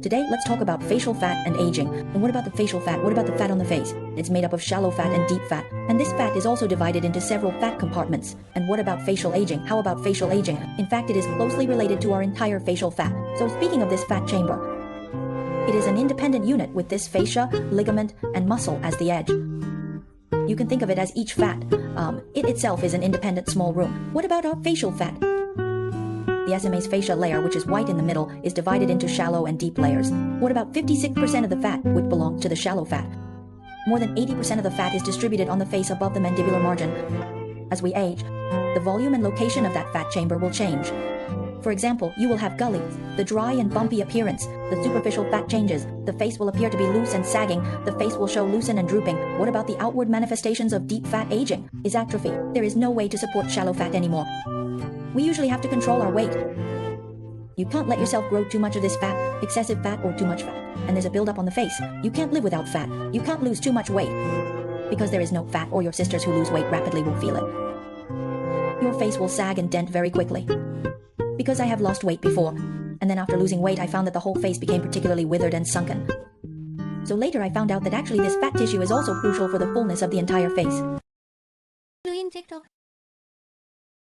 Today, let's talk about facial fat and aging. And what about the facial fat? What about the fat on the face? It's made up of shallow fat and deep fat. And this fat is also divided into several fat compartments. And what about facial aging? How about facial aging? In fact, it is closely related to our entire facial fat. So speaking of this fat chamber, it is an independent unit with this fascia, ligament, and muscle as the edge. You can think of it as each fat. It itself is an independent small room. What about our facial fat? The SMAS fascia layer, which is white in the middle, is divided into shallow and deep layers. What about 56% of the fat, which belongs to the shallow fat? More than 80% of the fat is distributed on the face above the mandibular margin. As we age, the volume and location of that fat chamber will change. For example, you will have gullies, the dry and bumpy appearance, the superficial fat changes, the face will appear to be loose and sagging, the face will show loosen and drooping. What about the outward manifestations of deep fat aging? Is atrophy. There is no way to support shallow fat anymore. We usually have to control our weight. You can't let yourself grow too much of this fat, excessive fat or too much fat. And there's a buildup on the face. You can't live without fat. You can't lose too much weight. Because there is no fat, or your sisters who lose weight rapidly will feel it. Your face will sag and dent very quickly. Because I have lost weight before, and then after losing weight I found that the whole face became particularly withered and sunken. So later I found out that actually this fat tissue is also crucial for the fullness of the entire face. Doing TikTok.